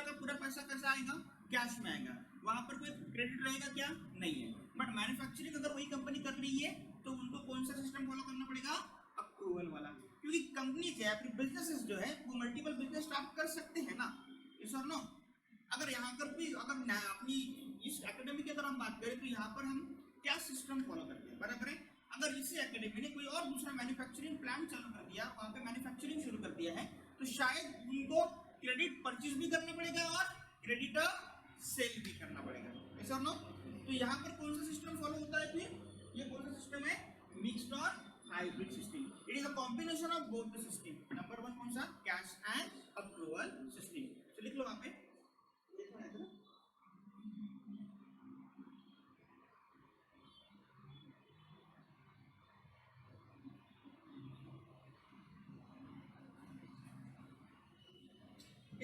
का पूरा पैसा कैसा आएगा, कैश में आएगा, वहां पर कोई क्रेडिट रहेगा क्या, नहीं है। बट मैन्युफैक्चरिंग अगर वही कंपनी कर रही है तो उनको कौन सा सिस्टम फॉलो करना पड़ेगा, अप्रूवल वाला, क्योंकि क्योंकि कंपनी है, अपनी बिजनेसेस जो है वो मल्टीपल बिजनेस स्टार्ट कर सकते हैं ना, यस और नो। अगर यहाँ पर भी अगर अपनी इस एकेडमी की अगर हम बात करें तो यहाँ पर हम क्या सिस्टम फॉलो करते हैं, बराबर है। अगर इसी एकेडमी ने कोई और दूसरा मैन्युफैक्चरिंग प्लांट चालू कर दिया, वहाँ पे मैन्युफैक्चरिंग शुरू कर दिया है, तो शायद उनको क्रेडिट परचेज भी करना पड़ेगा और क्रेडिट सेल भी करना पड़ेगा, ऐसा नो। तो यहाँ पर कौन सा सिस्टम फॉलो होता है फिर, ये कौन सा सिस्टम है, मिक्स्ड और hybrid system. It is a combination of both the system. Number 1 कौन सा, कैश एंड अप्रूवल सिस्टम। तो लिख लो वहाँ पे,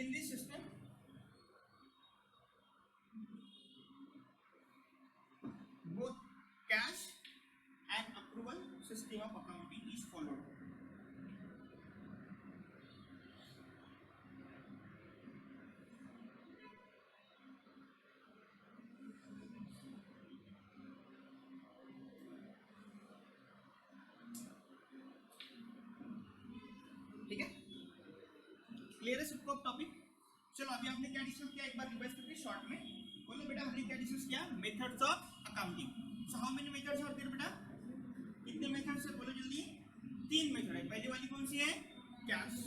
in this system both cash and approval system of accounting is followed. ठीक है, क्लियर है सबको टॉपिक। चलो अभी आपने क्या डिस्कस किया, एक बार रिवाइज करके शॉर्ट में बोलो बेटा। हमने क्या डिस्कस किया, methods of accounting. So how many methods are there बेटा, कितने मेथड्स है बोलो जल्दी। 3 मेथड है। पहली वाली कौन सी है, कैश।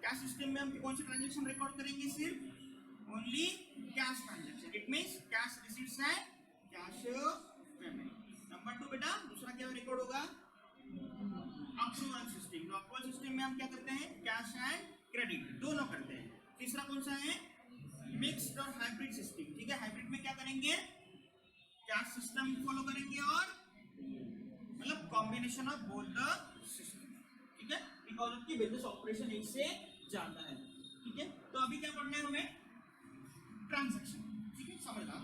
कैश सिस्टम में हम कौन से ट्रांजैक्शन रिकॉर्ड करेंगे, सिर्फ only cash transaction. It means cash receipts and cash payment. Number 2 बेटा दूसरा क्या रिकॉर्ड होगा, अप्रूवल सिस्टम। अप्रूवल सिस्टम में हम क्या करते हैं, कैश एंड क्रेडिट दोनों करते हैं। तीसरा कौन सा है, मिक्स्ड और हाइब्रिड सिस्टम। ठीक है, हाइब्रिड में क्या करेंगे, कैश सिस्टम फॉलो करेंगे और मतलब combination of both the system. ठीक है, बिकॉज ऑफ की बिजनेस ऑपरेशन एक से ज्यादा है। ठीक है, तो अभी क्या पढ़ना है हमें, ट्रांजैक्शन। ठीक है, समझ लो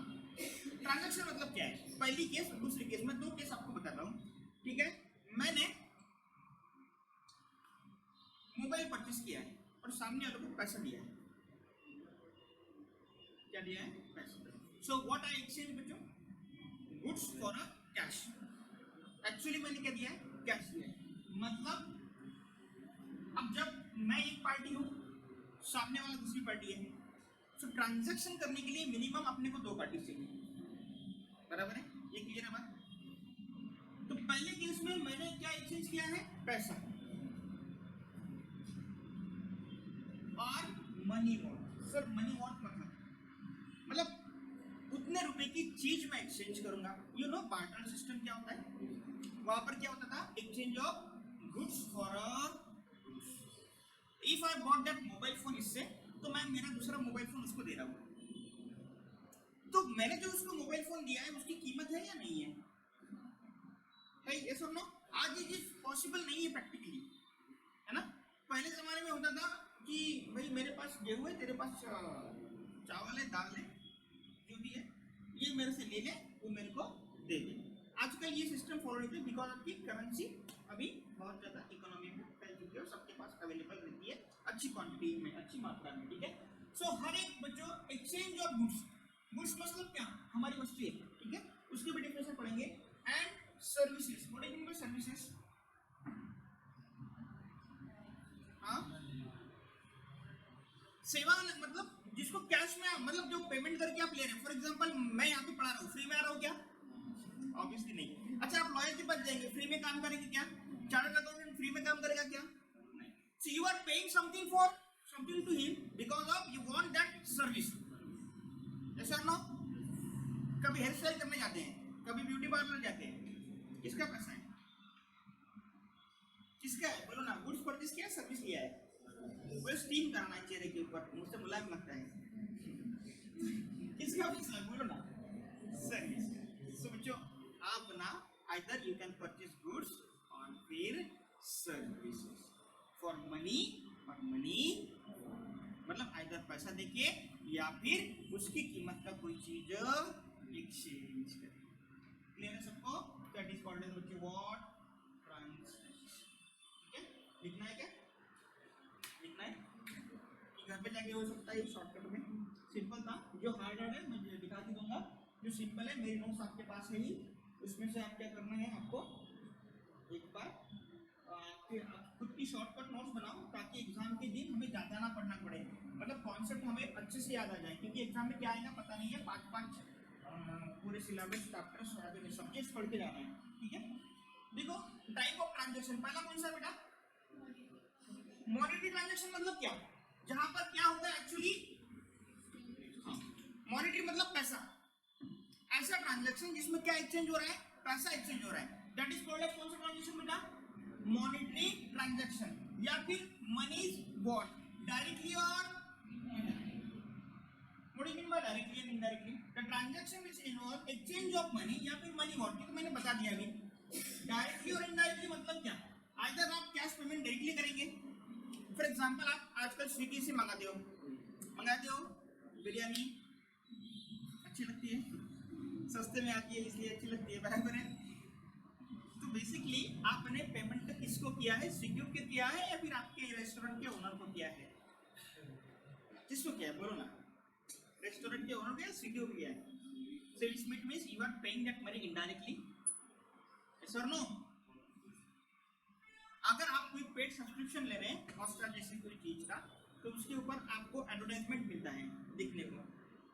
ट्रांजैक्शन मतलब क्या है। पहली केस और दूसरी केस में 2 केस आपको बताता हूँ। ठीक है, मैंने मोबाइल परचेस किया है और सामने वाले को पैसा दिया है। क्या दिया है, पैसा। सो व्हाट आई एक्सचेंज बच्चों, goods for a cash. Actually मैंने क्या दिया है, कैश दिया है। मतलब अब जब मैं एक पार्टी हूँ, सामने वाला दूसरी पार्टी है, सो ट्रांजैक्शन करने के लिए मिनिमम अपने को 2 पार्टी चाहिए, बराबर है, ये क्लियर है बात। तो पहले केस में मैंने क्या एक्सचेंज किया है, पैसा और money what. Sir money what मतलब उतने रुपए की चीज मैं एक्सचेंज करूंगा। यू नो बार्टर सिस्टम क्या होता है, वहां पर क्या होता था, exchange of goods for goods. If I bought that mobile phone इससे, तो मैं मेरा दूसरा मोबाइल फोन उसको दे रहा हूँ। तो मैंने जो उसको मोबाइल फोन दिया है उसकी कीमत है या नहीं है, ये सब नो। आज ये चीज पॉसिबल नहीं है प्रैक्टिकली, है ना। पहले जमाने में होता था कि भाई मेरे पास गेहूं है, तेरे पास चावल है, दाल है, जो भी है ये मेरे से ले ले, वो मेरे को दे दे। आजकल ये सिस्टम फॉलो होती है बिकॉज ऑफ की करेंसी अभी बहुत ज़्यादा इकोनॉमी में फैल चुकी है और सबके पास अवेलेबल रहती है अच्छी क्वांटिटी में, अच्छी मात्रा में। ठीक है, सो हर एक बच्चों एक्सचेंज ऑफ गुड्स, गुड्स मतलब क्या, हमारी वस्तु है। ठीक है, उसके भी डेफिनेशन पढ़ेंगे। And services, what do you mean bye services, हाँ सेवा मतलब जिसको कैश में मतलब जो पेमेंट करके आप ले रहे हैं। फॉर एग्जांपल मैं यहाँ पे पढ़ा रहा हूँ, फ्री में आ रहा हूँ क्या, ऑब्वियसली नहीं। अच्छा आप लॉयर के पास जाएंगे, फ्री में काम करेंगे क्या, चार्टर्ड अकाउंटेंट फ्री में काम करेगा क्या, so you are paying something for something to him because of you want that service. ऐसा नो, कभी हेयर स्टाइल करने जाते हैं, कभी ब्यूटी पार्लर जाते हैं, किसका पैसा है, किसका है बोलो ना, गुड्स परचेज किया, सर्विस लिया है, वो स्टीम करना है चेहरे के ऊपर, मुझसे मुलायम लगता है, किसका पैसा है बोलो ना, सर्विस। सो बच्चों आप ना either you can purchase goods और फिर सर्विसेज फॉर मनी, और मनी मतलब आइदर पैसा देके या फिर उसकी कीमत का कोई चीज एक्सचेंज करें। क्लियर है सबको, दैट इज कॉल्ड एज बच्चे व्हाट, ट्रांजैक्शन। ठीक है, लिखना है क्या, लिखना है कि घर पे जाके हो सकता है शॉर्टकट में, सिंपल था। जो हार्ड है मैं दिखा के दूंगा, जो सिंपल है मेरी नोट्स आपके पास है ही, उसमें से आप क्या करना है, आपको एक बार फिर आप खुद की शॉर्टकट नोट्स बनाओ ताकि एग्जाम के दिन हमें ज़्यादा ना पढ़ना पड़े, मतलब कॉन्सेप्ट हमें अच्छे से याद आ जाए, क्योंकि एग्जाम में क्या आएगा पता नहीं है, 5 पूरे सिलेबस चैप्टर्स सब्जेक्ट्स पढ़ के जाना है, ठीक है। देखो टाइप ऑफ ट्रांजेक्शन, पहला कौन सा बेटा, मॉनेटरी ट्रांजेक्शन मतलब क्या, जहां पर क्या होगा एक्चुअली, मॉनेटरी मतलब पैसा, ऐसा ट्रांजेक्शन जिसमें क्या एक्सचेंज हो रहा है, पैसा एक्सचेंज हो रहा है, दैट इज कॉल्ड एज कौन सा ट्रांजेक्शन बेटा, मॉनेटरी ट्रांजेक्शन, या फिर मनी इज व्हाट, डायरेक्टली और what do you mean by directly and indirectly, the transaction which involve exchange of money या फिर मनी वॉट, तो मैंने बता दिया अभी। डायरेक्टली और इनडायरेक्टली मतलब क्या, आइदर आप कैश पेमेंट डायरेक्टली करेंगे, फॉर एग्जांपल आप आजकल स्विगी से मंगाते हो बिरयानी, अच्छी लगती है, सस्ते में आती है इसलिए अच्छी लगती है, बराबर है। तो बेसिकली आपने पेमेंट किसको किया है, स्विगी को किया है या फिर आपके रेस्टोरेंट के ओनर को किया है, किसको किया है बोलो ना, रेस्टोरेंट के ओनर को या स्विगी को किया है, so it means you are paying that money indirectly, yes or no। अगर आप कोई पेड सब्सक्रिप्शन ले रहे हैं हॉटस्टार जैसी कोई चीज का, तो उसके ऊपर आपको एडवर्टाइजमेंट मिलता है दिखने को,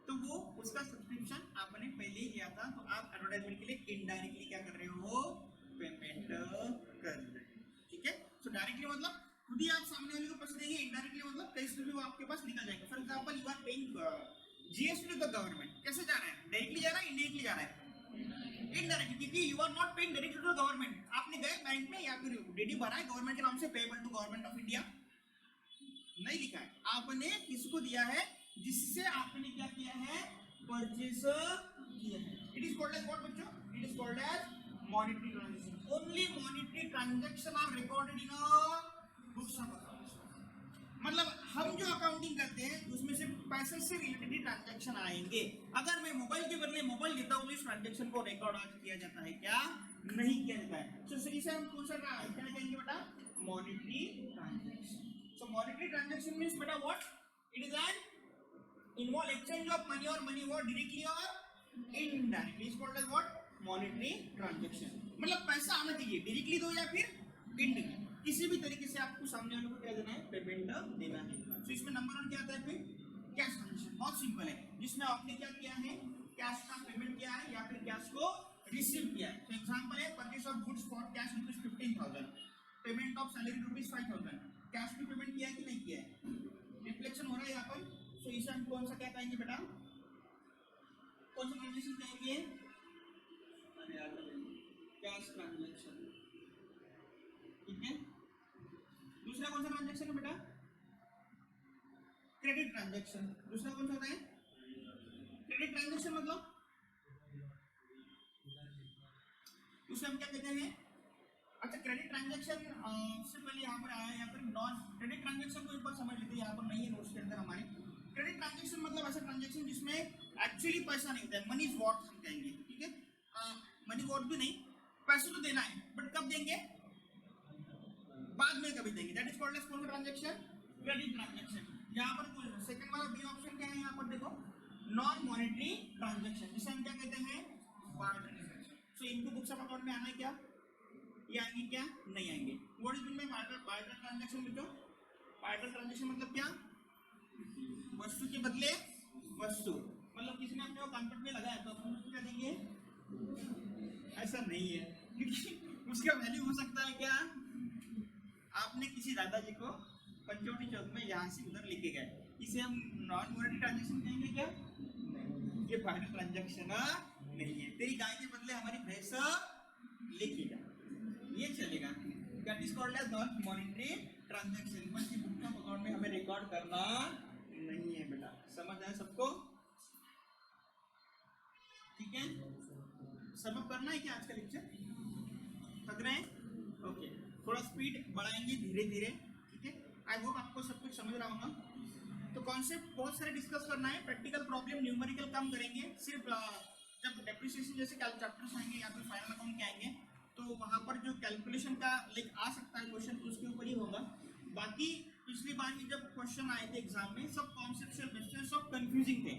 तो वो उसका सब्सक्रिप्शन आपने पहले ही लिया था, तो आप एडवर्टाइजमेंट के लिए इनडायरेक्टली क्या कर रहे हो, पेमेंट कर रहे हैं, ठीक है। सो डायरेक्टली मतलब खुद ही आप सामने वाले को पैसे देंगे, इनडायरेक्टली मतलब कैसे भी वो आपके पास निकल जाएगा। For example you are paying GST to the government, कैसे जा रहा है, डायरेक्टली जा रहा है इनडायरेक्टली जा रहा है, इनडायरेक्टली, क्योंकि you are not paying directly to the government, आपने गए बैंक में या फिर डीडी भरा है गवर्नमेंट के नाम से, payable to government of India नहीं लिखा है, आपने किसको दिया है, जिससे आपने क्या किया है, परचेस किया है, it is called as what बच्चों, it is called as monetary transaction, only monetary transaction are recorded in books of accounts, मतलब हम जो अकाउंटिंग करते हैं उसमें से पैसे से रिलेटेड ट्रांजैक्शन आएंगे, अगर मैं मोबाइल के बदले मोबाइल देता हूँ तो इस ट्रांजैक्शन को रिकॉर्ड आज किया जाता है क्या, नहीं किया जाता है, तो इसे हम कौन सा क्या कहेंगे बेटा, monetary transaction. So monetary transaction means बेटा what? It is an involve exchange of money or money what directly or indirectly is called as what? Monetary transaction। मतलब पैसा आना चाहिए डायरेक्टली दो या फिर इनडायरेक्टली, किसी भी तरीके से आपको सामने वाले को क्या देना है, पेमेंट देना है। तो इसमें नंबर 1 क्या आता है, फिर कैश ट्रांजेक्शन, बहुत सिंपल है, जिसमें आपने क्या किया है, कैश का पेमेंट किया है या फिर कैश को रिसीव किया है। तो एग्जांपल है purchase of goods for cash ₹15,000, payment of salary ₹5,000, cash में पेमेंट किया है कि नहीं किया है, रिफ्लेक्शन हो रहा है यहाँ पर, तो इसे हम कौन सा क्या कहेंगे बेटा, कौन सा ट्रांजेक्शन कहेंगे, कैश ट्रांजेक्शन, ठीक है। दूसरा कौन सा ट्रांजेक्शन है बेटा, क्रेडिट ट्रांजेक्शन, दूसरा कौन सा होता है, क्रेडिट ट्रांजेक्शन मतलब उसे हम क्या कहते हैं, अच्छा क्रेडिट ट्रांजैक्शन से पहले यहाँ पर आया, यहाँ पर नॉन क्रेडिट ट्रांजैक्शन को एक बार समझ लेते हैं, यहाँ पर नहीं है नोट्स के अंदर हमारे। क्रेडिट ट्रांजैक्शन मतलब ऐसा ट्रांजैक्शन जिसमें एक्चुअली पैसा नहीं होता है, मनी इज व्हाट हम कहेंगे, ठीक है, मनी व्हाट भी नहीं, पैसे तो देना है बट कब देंगे, बाद में कभी देंगे, दैट इज कॉल्ड एज कौन सा ट्रांजैक्शन, क्रेडिट ट्रांजैक्शन। यहाँ पर सेकंड वाला बी ऑप्शन क्या है, यहाँ पर देखो नॉन मॉनेटरी ट्रांजैक्शन, जिसे हम क्या कहते हैं, बार्टर ट्रांजैक्शन। सो इनको बुक्स ऑफ अकाउंट में आना है क्या, ये आएंगे क्या, नहीं आएंगे। What is mean bye barter transaction बच्चों, बार्टर ट्रांजैक्शन मतलब क्या, वस्तु के बदले वस्तु, मतलब किसी ने अपने को कॉन्ट्रैक्ट में लगाया तो अपन उसको क्या देंगे, ऐसा नहीं है, क्योंकि उसका वैल्यू हो सकता है क्या, आपने किसी दादाजी को पंचवटी चौक में यहाँ से उधर लेके गए, इसे हम नॉन मॉनेटरी ट्रांजैक्शन कहेंगे क्या, ये बार्टर ट्रांजैक्शन नहीं है, तेरी गाय के बदले हमारी भैंस लेके जा, ये चलेगा, that is called as non monetary transaction, बस ये बुक ऑफ अकाउंट में हमें रिकॉर्ड करना नहीं है बेटा, समझ आया सबको, ठीक है। सबक करना है क्या आज का लेक्चर, थक रहे हैं, ओके, थोड़ा स्पीड बढ़ाएंगे धीरे धीरे, ठीक है। आई होप आपको सब कुछ समझ रहा होगा। तो कॉन्सेप्ट बहुत सारे डिस्कस करना है, प्रैक्टिकल प्रॉब्लम न्यूमेरिकल कम करेंगे, सिर्फ जब डेप्रिसिएशन जैसे चैप्टर्स आएंगे या फिर फाइनल अकाउंट के आएंगे तो वहाँ पर जो कैलकुलेशन का आ सकता है क्वेश्चन, तो उसके ऊपर ही होगा। बाकी पिछली बार ही जब क्वेश्चन आए थे एग्जाम में सब कॉन्सेप्चुअल बेस्ड थे, सब कंफ्यूजिंग थे,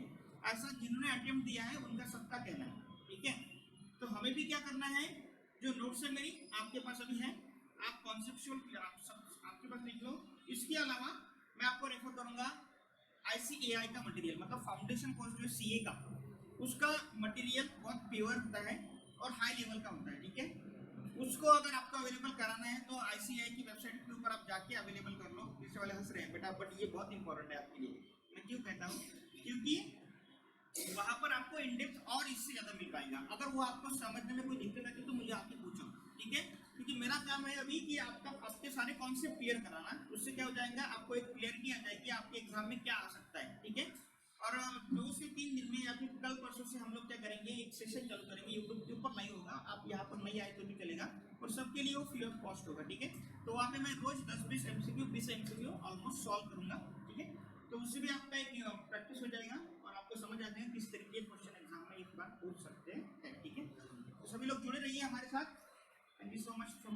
ऐसा जिन्होंने अटेम्प्ट दिया है उनका सबका कहना है, ठीक है। तो हमें भी क्या करना है, जो नोट्स है मेरी आपके पास अभी है, आप कॉन्सेप्चुअल सब पास लिख लो। इसके अलावा मैं आपको रेफर करूंगा ICAI का मटेरियल, मतलब फाउंडेशन कोर्स जो सीए का, उसका मटेरियल बहुत प्योर होता है और हाई लेवल का होता है, ठीक है। उसको अगर आपको अवेलेबल कराना है तो ICAI की वेबसाइट के ऊपर आप जाके अवेलेबल कर लो। इससे वाले हंस रहे हैं बेटा, बट ये बहुत इंपॉर्टेंट है आपके लिए। मैं क्यों कहता हूँ, क्योंकि वहां पर आपको इंडेप्थ और इससे ज्यादा मिल पाएगा। अगर वो आपको समझने में कोई दिक्कत आती है तो मुझे आके पूछो, ठीक है। क्योंकि मेरा काम है अभी कि आपके सारे कॉन्सेप्ट क्लियर कराना। उससे क्या हो जाएगा, आपको एक क्लियरिटी आ जाएगी आपके एग्जाम में क्या आ सकता है, ठीक है। और 2 से 3 दिन में या फिर कल परसों से हम लोग क्या करेंगे, एक सेशन चालू करेंगे, यूट्यूब के ऊपर लाइव होगा। आप यहाँ पर नहीं आए तो भी चलेगा, और सबके लिए वो फ्री ऑफ कॉस्ट होगा, ठीक है। तो वहाँ पे मैं रोज 10-20 MCQ 20 MCQ ऑलमोस्ट सॉल्व करूंगा, ठीक है। तो उससे भी आपका एक प्रैक्टिस हो जाएगा और आपको समझ आ जाएगा किस तरीके के क्वेश्चन एग्जाम में एक बार पूछ सकते हैं, ठीक है। तो सभी लोग जुड़े रहिए हमारे साथ। Thank you so much for